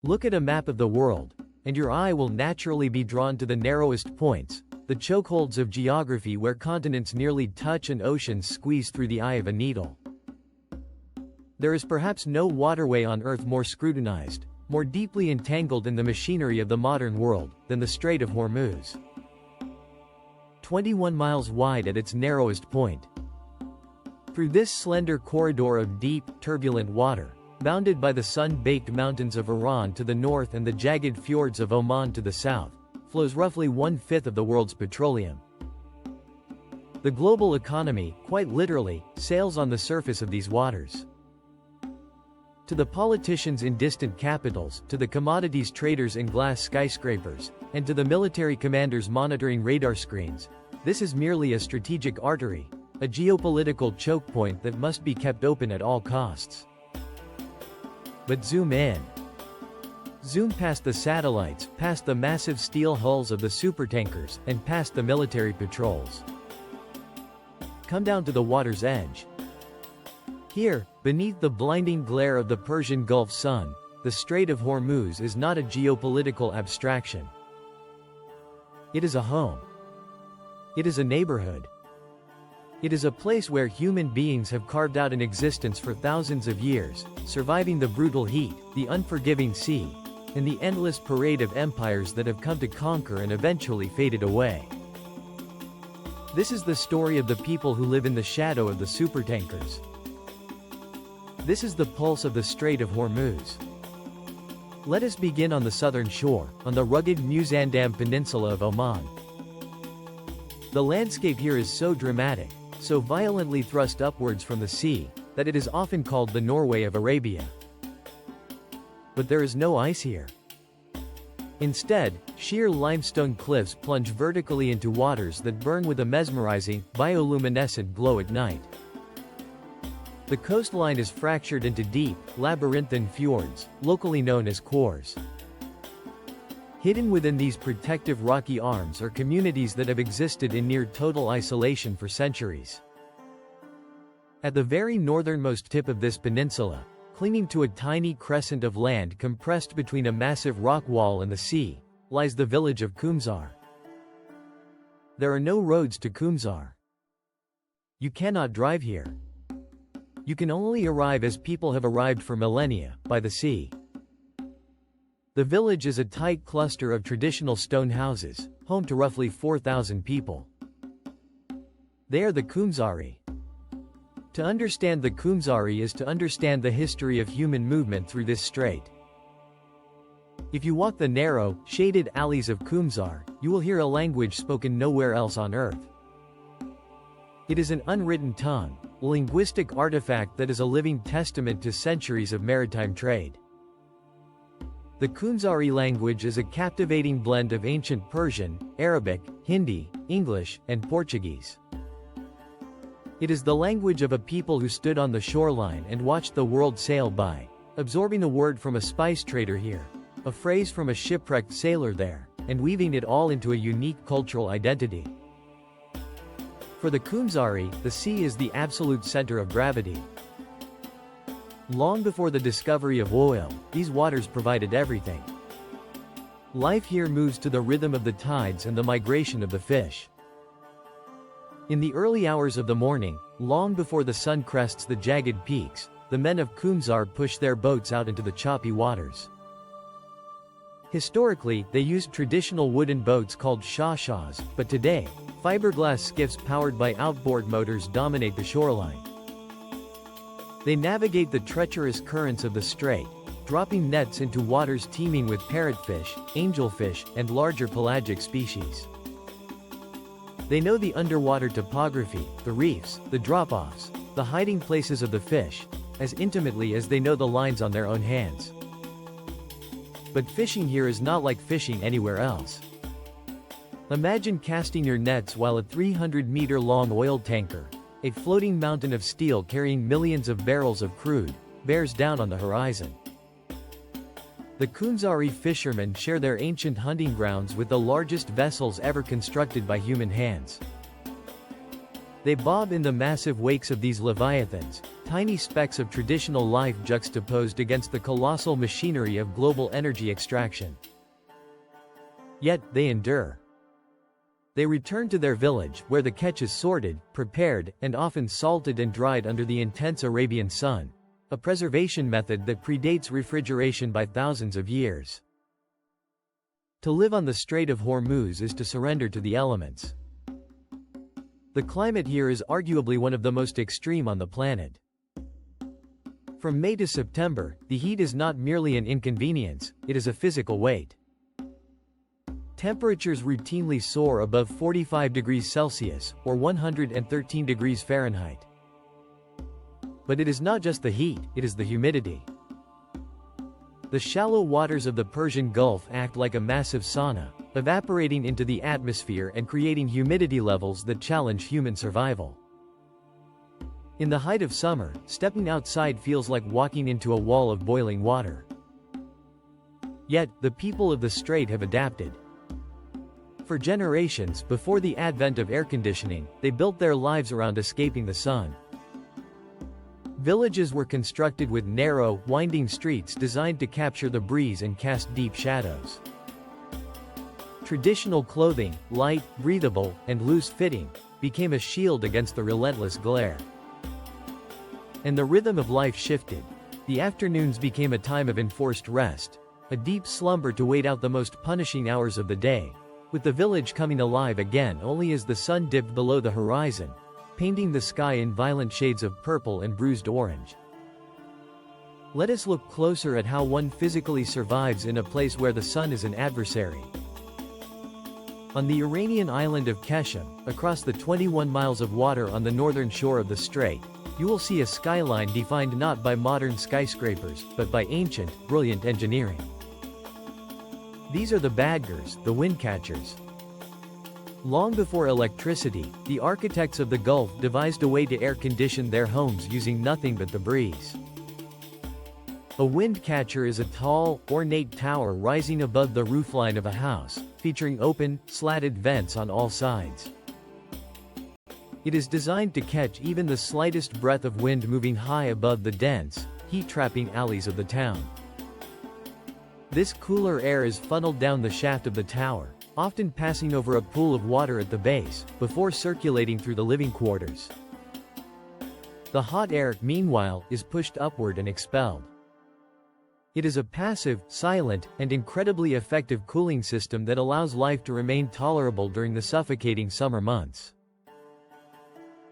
Look at a map of the world, and your eye will naturally be drawn to the narrowest points, the chokeholds of geography where continents nearly touch and oceans squeeze through the eye of a needle. There is perhaps no waterway on Earth more scrutinized, more deeply entangled in the machinery of the modern world, than the Strait of Hormuz. 21 miles wide at its narrowest point. Through this slender corridor of deep, turbulent water, bounded by the sun-baked mountains of Iran to the north and the jagged fjords of Oman to the south, flows roughly 1/5 of the world's petroleum. The global economy, quite literally, sails on the surface of these waters. To the politicians in distant capitals, to the commodities traders in glass skyscrapers, and to the military commanders monitoring radar screens, this is merely a strategic artery, a geopolitical choke point that must be kept open at all costs. But zoom in. Zoom past the satellites, past the massive steel hulls of the supertankers, and past the military patrols. Come down to the water's edge. Here, beneath the blinding glare of the Persian Gulf sun, the Strait of Hormuz is not a geopolitical abstraction. It is a home. It is a neighborhood. It is a place where human beings have carved out an existence for thousands of years, surviving the brutal heat, the unforgiving sea, and the endless parade of empires that have come to conquer and eventually faded away. This is the story of the people who live in the shadow of the supertankers. This is the pulse of the Strait of Hormuz. Let us begin on the southern shore, on the rugged Musandam Peninsula of Oman. The landscape here is so dramatic, so violently thrust upwards from the sea, that it is often called the Norway of Arabia. But there is no ice here. Instead, sheer limestone cliffs plunge vertically into waters that burn with a mesmerizing, bioluminescent glow at night. The coastline is fractured into deep, labyrinthine fjords, locally known as khors. Hidden within these protective rocky arms are communities that have existed in near total isolation for centuries. At the very northernmost tip of this peninsula, clinging to a tiny crescent of land compressed between a massive rock wall and the sea, lies the village of Kumzari. There are no roads to Kumzari. You cannot drive here. You can only arrive as people have arrived for millennia, by the sea. The village is a tight cluster of traditional stone houses, home to roughly 4,000 people. They are the Kumzari. To understand the Kumzari is to understand the history of human movement through this strait. If you walk the narrow, shaded alleys of Kumzari, you will hear a language spoken nowhere else on Earth. It is an unwritten tongue, a linguistic artifact that is a living testament to centuries of maritime trade. The Kumzari language is a captivating blend of ancient Persian, Arabic, Hindi, English, and Portuguese. It is the language of a people who stood on the shoreline and watched the world sail by, absorbing a word from a spice trader here, a phrase from a shipwrecked sailor there, and weaving it all into a unique cultural identity. For the Kumzari, the sea is the absolute center of gravity. Long before the discovery of oil, these waters provided everything. Life here moves to the rhythm of the tides and the migration of the fish. In the early hours of the morning, long before the sun crests the jagged peaks, the men of Kumzari push their boats out into the choppy waters. Historically, they used traditional wooden boats called shashas, but today, fiberglass skiffs powered by outboard motors dominate the shoreline. They navigate the treacherous currents of the strait, dropping nets into waters teeming with parrotfish, angelfish, and larger pelagic species. They know the underwater topography, the reefs, the drop-offs, the hiding places of the fish, as intimately as they know the lines on their own hands. But fishing here is not like fishing anywhere else. Imagine casting your nets while a 300-meter-long oil tanker, a floating mountain of steel carrying millions of barrels of crude, bears down on the horizon. The Kumzari fishermen share their ancient hunting grounds with the largest vessels ever constructed by human hands. They bob in the massive wakes of these leviathans, tiny specks of traditional life juxtaposed against the colossal machinery of global energy extraction. Yet, they endure. They return to their village, where the catch is sorted, prepared, and often salted and dried under the intense Arabian sun, a preservation method that predates refrigeration by thousands of years. To live on the Strait of Hormuz is to surrender to the elements. The climate here is arguably one of the most extreme on the planet. From May to September, the heat is not merely an inconvenience, it is a physical weight. Temperatures routinely soar above 45 degrees Celsius, or 113 degrees Fahrenheit. But it is not just the heat, it is the humidity. The shallow waters of the Persian Gulf act like a massive sauna, evaporating into the atmosphere and creating humidity levels that challenge human survival. In the height of summer, stepping outside feels like walking into a wall of boiling water. Yet, the people of the strait have adapted. For generations before the advent of air conditioning, they built their lives around escaping the sun. Villages were constructed with narrow, winding streets designed to capture the breeze and cast deep shadows. Traditional clothing, light, breathable, and loose-fitting, became a shield against the relentless glare. And the rhythm of life shifted. The afternoons became a time of enforced rest, a deep slumber to wait out the most punishing hours of the day, with the village coming alive again only as the sun dipped below the horizon, painting the sky in violent shades of purple and bruised orange. Let us look closer at how one physically survives in a place where the sun is an adversary. On the Iranian island of Qeshm, across the 21 miles of water on the northern shore of the strait, you will see a skyline defined not by modern skyscrapers, but by ancient, brilliant engineering. These are the badgers, the windcatchers. Long before electricity, the architects of the Gulf devised a way to air-condition their homes using nothing but the breeze. A windcatcher is a tall, ornate tower rising above the roofline of a house, featuring open, slatted vents on all sides. It is designed to catch even the slightest breath of wind moving high above the dense, heat-trapping alleys of the town. This cooler air is funneled down the shaft of the tower, often passing over a pool of water at the base, before circulating through the living quarters. The hot air, meanwhile, is pushed upward and expelled. It is a passive, silent, and incredibly effective cooling system that allows life to remain tolerable during the suffocating summer months.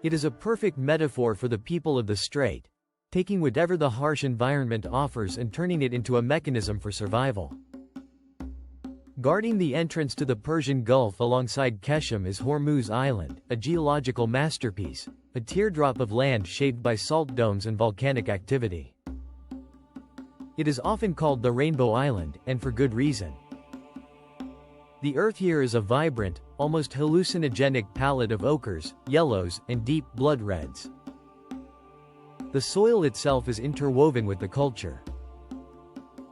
It is a perfect metaphor for the people of the strait, taking whatever the harsh environment offers and turning it into a mechanism for survival. Guarding the entrance to the Persian Gulf alongside Qeshm is Hormuz Island, a geological masterpiece, a teardrop of land shaped by salt domes and volcanic activity. It is often called the Rainbow Island, and for good reason. The earth here is a vibrant, almost hallucinogenic palette of ochres, yellows, and deep blood reds. The soil itself is interwoven with the culture.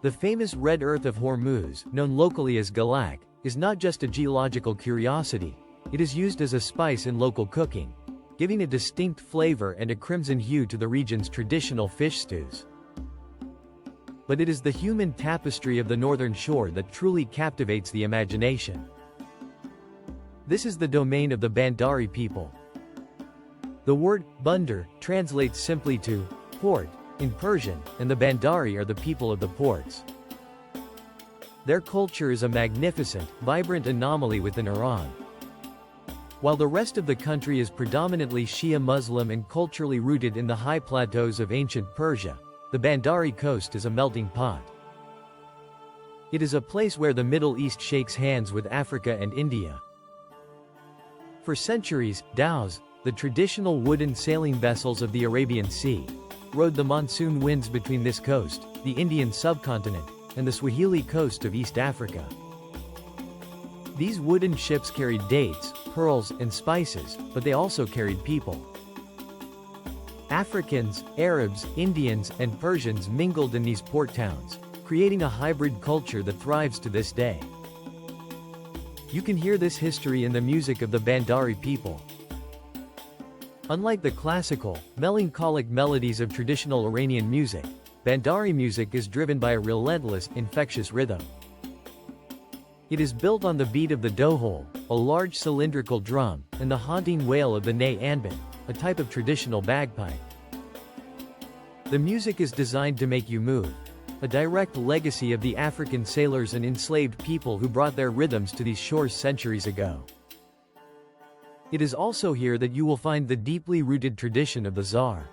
The famous red earth of Hormuz, known locally as galak, is not just a geological curiosity, it is used as a spice in local cooking, giving a distinct flavor and a crimson hue to the region's traditional fish stews. But it is the human tapestry of the northern shore that truly captivates the imagination. This is the domain of the Bandari people. The word bandar translates simply to port in Persian, and the Bandari are the people of the ports. Their culture is a magnificent, vibrant anomaly within Iran. While the rest of the country is predominantly Shia Muslim and culturally rooted in the high plateaus of ancient Persia, the Bandari coast is a melting pot. It is a place where the Middle East shakes hands with Africa and India. For centuries, dhows, the traditional wooden sailing vessels of the Arabian Sea, rode the monsoon winds between this coast, the Indian subcontinent, and the Swahili coast of East Africa. These wooden ships carried dates, pearls, and spices, but they also carried people. Africans, Arabs, Indians, and Persians mingled in these port towns, creating a hybrid culture that thrives to this day. You can hear this history in the music of the Bandari people. Unlike the classical, melancholic melodies of traditional Iranian music, Bandari music is driven by a relentless, infectious rhythm. It is built on the beat of the dohol, a large cylindrical drum, and the haunting wail of the ney anbin, a type of traditional bagpipe. The music is designed to make you move, a direct legacy of the African sailors and enslaved people who brought their rhythms to these shores centuries ago. It is also here that you will find the deeply rooted tradition of the Zar.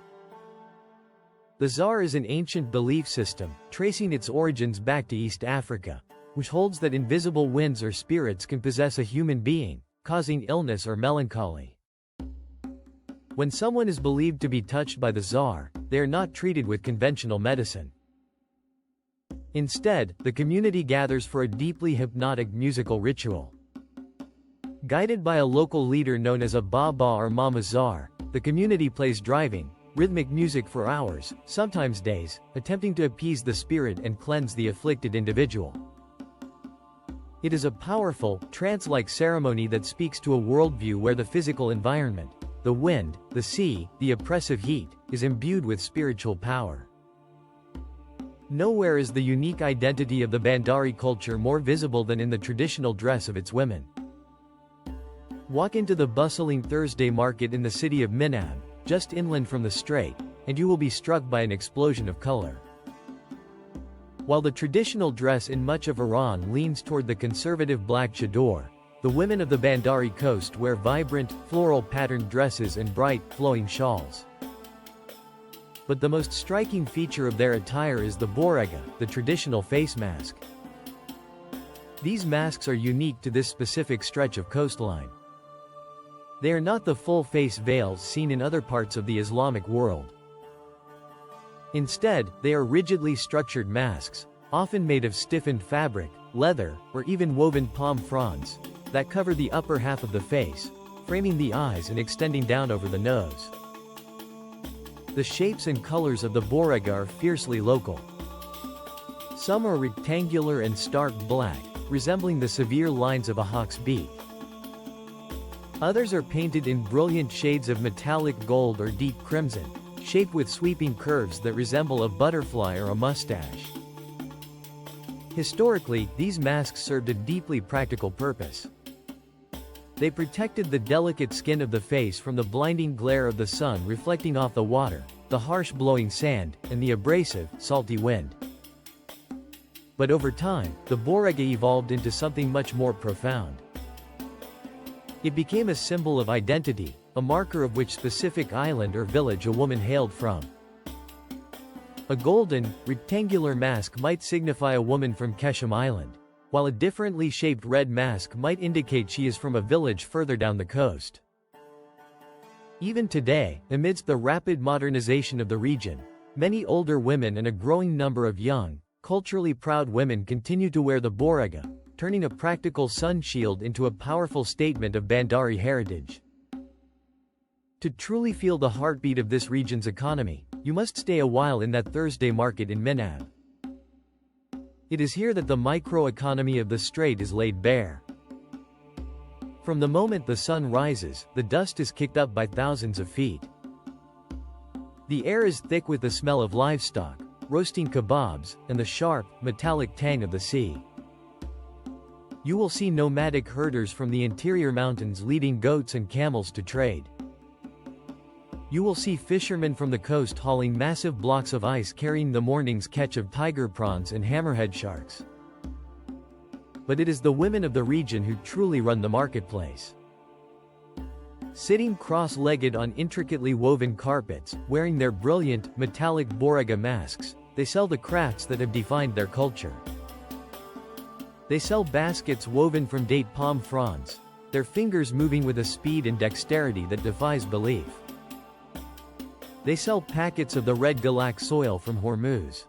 The Zar is an ancient belief system, tracing its origins back to East Africa, which holds that invisible winds or spirits can possess a human being, causing illness or melancholy. When someone is believed to be touched by the Zar, they are not treated with conventional medicine. Instead, the community gathers for a deeply hypnotic musical ritual. Guided by a local leader known as a Baba or Mama Zar, the community plays driving, rhythmic music for hours, sometimes days, attempting to appease the spirit and cleanse the afflicted individual. It is a powerful, trance-like ceremony that speaks to a worldview where the physical environment, the wind, the sea, the oppressive heat, is imbued with spiritual power. Nowhere is the unique identity of the Bandari culture more visible than in the traditional dress of its women. Walk into the bustling Thursday market in the city of Minab, just inland from the strait, and you will be struck by an explosion of color. While the traditional dress in much of Iran leans toward the conservative black chador, the women of the Bandari coast wear vibrant, floral-patterned dresses and bright, flowing shawls. But the most striking feature of their attire is the Boregheh, the traditional face mask. These masks are unique to this specific stretch of coastline. They are not the full-face veils seen in other parts of the Islamic world. Instead, they are rigidly structured masks, often made of stiffened fabric, leather, or even woven palm fronds, that cover the upper half of the face, framing the eyes and extending down over the nose. The shapes and colors of the Boregheh are fiercely local. Some are rectangular and stark black, resembling the severe lines of a hawk's beak. Others are painted in brilliant shades of metallic gold or deep crimson, shaped with sweeping curves that resemble a butterfly or a mustache. Historically, these masks served a deeply practical purpose. They protected the delicate skin of the face from the blinding glare of the sun reflecting off the water, the harsh blowing sand, and the abrasive, salty wind. But over time, the Boregheh evolved into something much more profound. It became a symbol of identity, a marker of which specific island or village a woman hailed from. A golden, rectangular mask might signify a woman from Qeshm Island, while a differently shaped red mask might indicate she is from a village further down the coast. Even today, amidst the rapid modernization of the region, many older women and a growing number of young, culturally proud women continue to wear the Boregheh, turning a practical sun shield into a powerful statement of Bandari heritage. To truly feel the heartbeat of this region's economy, you must stay a while in that Thursday market in Minab. It is here that the microeconomy of the strait is laid bare. From the moment the sun rises, the dust is kicked up by thousands of feet. The air is thick with the smell of livestock, roasting kebabs, and the sharp, metallic tang of the sea. You will see nomadic herders from the interior mountains leading goats and camels to trade. You will see fishermen from the coast hauling massive blocks of ice carrying the morning's catch of tiger prawns and hammerhead sharks. But it is the women of the region who truly run the marketplace. Sitting cross-legged on intricately woven carpets, wearing their brilliant, metallic Boregheh masks, they sell the crafts that have defined their culture. They sell baskets woven from date palm fronds, their fingers moving with a speed and dexterity that defies belief. They sell packets of the red galak soil from Hormuz.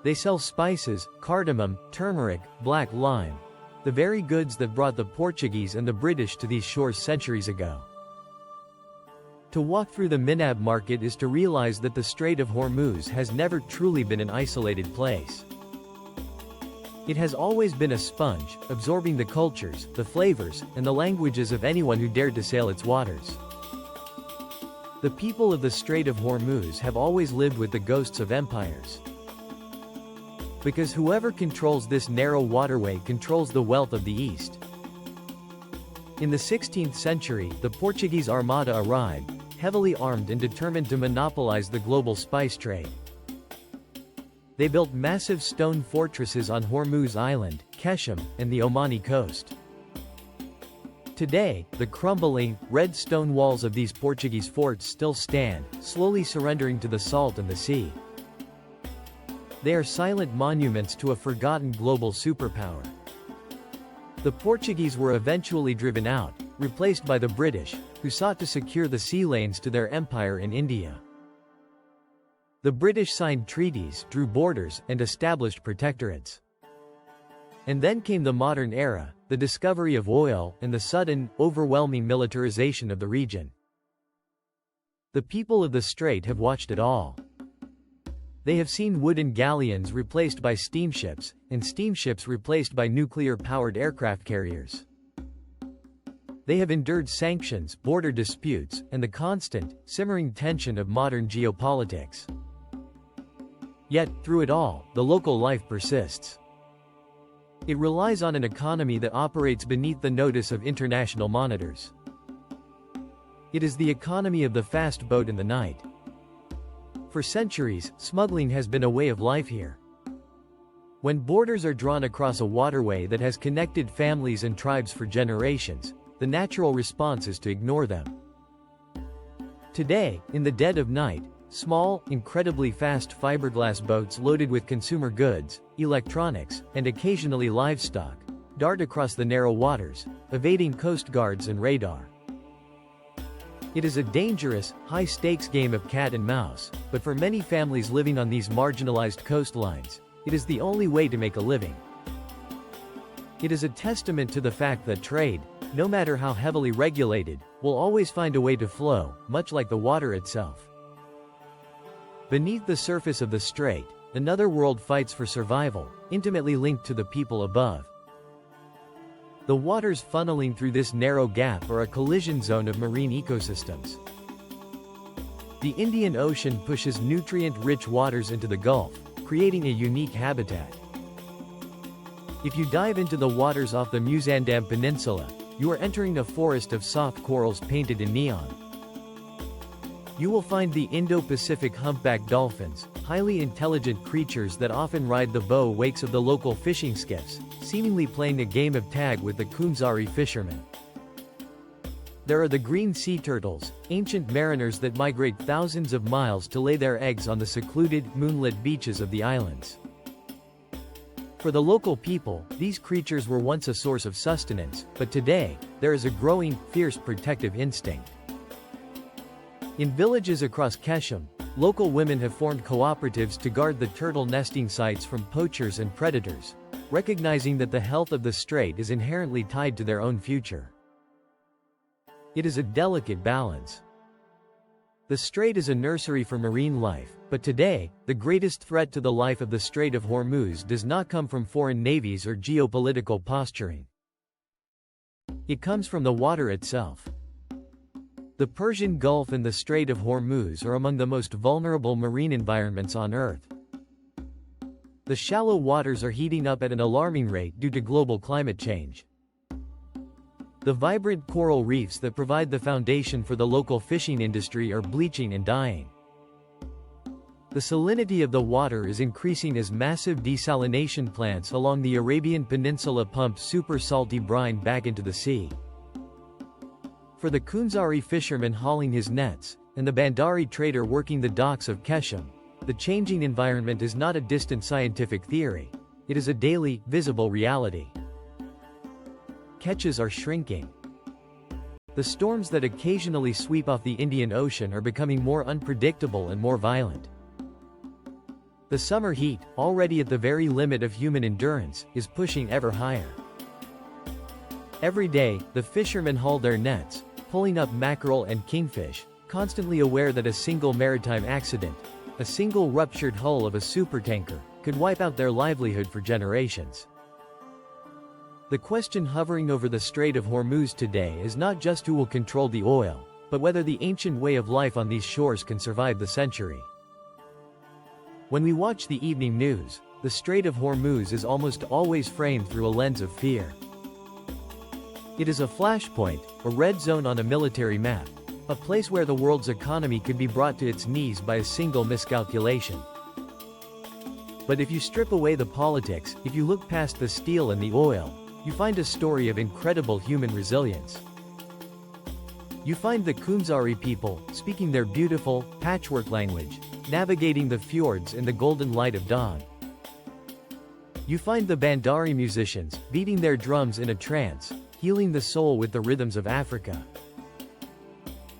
They sell spices, cardamom, turmeric, black lime, the very goods that brought the Portuguese and the British to these shores centuries ago. To walk through the Minab market is to realize that the Strait of Hormuz has never truly been an isolated place. It has always been a sponge, absorbing the cultures, the flavors, and the languages of anyone who dared to sail its waters. The people of the Strait of Hormuz have always lived with the ghosts of empires. Because whoever controls this narrow waterway controls the wealth of the East. In the 16th century, the Portuguese Armada arrived, heavily armed and determined to monopolize the global spice trade. They built massive stone fortresses on Hormuz Island, Qeshm, and the Omani coast. Today, the crumbling, red stone walls of these Portuguese forts still stand, slowly surrendering to the salt and the sea. They are silent monuments to a forgotten global superpower. The Portuguese were eventually driven out, replaced by the British, who sought to secure the sea lanes to their empire in India. The British signed treaties, drew borders, and established protectorates. And then came the modern era, the discovery of oil, and the sudden, overwhelming militarization of the region. The people of the Strait have watched it all. They have seen wooden galleons replaced by steamships, and steamships replaced by nuclear-powered aircraft carriers. They have endured sanctions, border disputes, and the constant, simmering tension of modern geopolitics. Yet, through it all, the local life persists. It relies on an economy that operates beneath the notice of international monitors. It is the economy of the fast boat in the night. For centuries, smuggling has been a way of life here. When borders are drawn across a waterway that has connected families and tribes for generations, the natural response is to ignore them. Today, in the dead of night, small, incredibly fast fiberglass boats loaded with consumer goods, electronics, and occasionally livestock, dart across the narrow waters, evading coast guards and radar. It is a dangerous, high-stakes game of cat and mouse, but for many families living on these marginalized coastlines, it is the only way to make a living. It is a testament to the fact that trade, no matter how heavily regulated, will always find a way to flow, much like the water itself. Beneath the surface of the strait, another world fights for survival, intimately linked to the people above. The waters funneling through this narrow gap are a collision zone of marine ecosystems. The Indian Ocean pushes nutrient-rich waters into the Gulf, creating a unique habitat. If you dive into the waters off the Musandam Peninsula, you are entering a forest of soft corals painted in neon. You will find the Indo-Pacific humpback dolphins, highly intelligent creatures that often ride the bow wakes of the local fishing skiffs, seemingly playing a game of tag with the Kumzari fishermen. There are the green sea turtles, ancient mariners that migrate thousands of miles to lay their eggs on the secluded, moonlit beaches of the islands. For the local people, these creatures were once a source of sustenance, but today, there is a growing, fierce protective instinct. In villages across Qeshm, local women have formed cooperatives to guard the turtle nesting sites from poachers and predators, recognizing that the health of the strait is inherently tied to their own future. It is a delicate balance. The strait is a nursery for marine life, but today, the greatest threat to the life of the Strait of Hormuz does not come from foreign navies or geopolitical posturing. It comes from the water itself. The Persian Gulf and the Strait of Hormuz are among the most vulnerable marine environments on Earth. The shallow waters are heating up at an alarming rate due to global climate change. The vibrant coral reefs that provide the foundation for the local fishing industry are bleaching and dying. The salinity of the water is increasing as massive desalination plants along the Arabian Peninsula pump super salty brine back into the sea. For the Kumzari fisherman hauling his nets, and the Bandari trader working the docks of Qeshm, the changing environment is not a distant scientific theory. It is a daily, visible reality. Catches are shrinking. The storms that occasionally sweep off the Indian Ocean are becoming more unpredictable and more violent. The summer heat, already at the very limit of human endurance, is pushing ever higher. Every day, the fishermen haul their nets, pulling up mackerel and kingfish, constantly aware that a single maritime accident, a single ruptured hull of a supertanker, could wipe out their livelihood for generations. The question hovering over the Strait of Hormuz today is not just who will control the oil, but whether the ancient way of life on these shores can survive the century. When we watch the evening news, the Strait of Hormuz is almost always framed through a lens of fear. It is a flashpoint, a red zone on a military map, a place where the world's economy could be brought to its knees by a single miscalculation. But if you strip away the politics, if you look past the steel and the oil, you find a story of incredible human resilience. You find the Kumzari people, speaking their beautiful, patchwork language, navigating the fjords in the golden light of dawn. You find the Bandari musicians, beating their drums in a trance, healing the soul with the rhythms of Africa.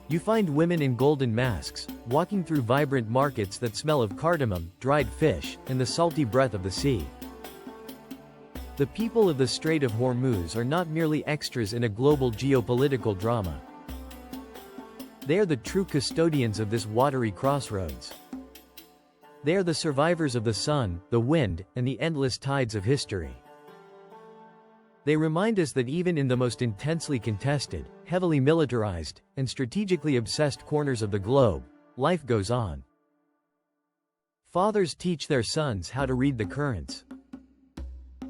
You find women in golden masks, walking through vibrant markets that smell of cardamom, dried fish, and the salty breath of the sea. The people of the Strait of Hormuz are not merely extras in a global geopolitical drama. They are the true custodians of this watery crossroads. They are the survivors of the sun, the wind, and the endless tides of history. They remind us that even in the most intensely contested, heavily militarized, and strategically obsessed corners of the globe, life goes on. Fathers teach their sons how to read the currents.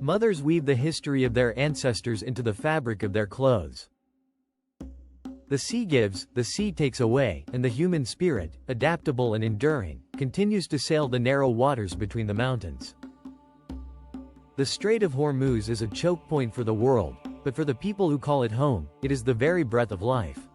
Mothers weave the history of their ancestors into the fabric of their clothes. The sea gives, the sea takes away, and the human spirit, adaptable and enduring, continues to sail the narrow waters between the mountains. The Strait of Hormuz is a choke point for the world, but for the people who call it home, it is the very breath of life.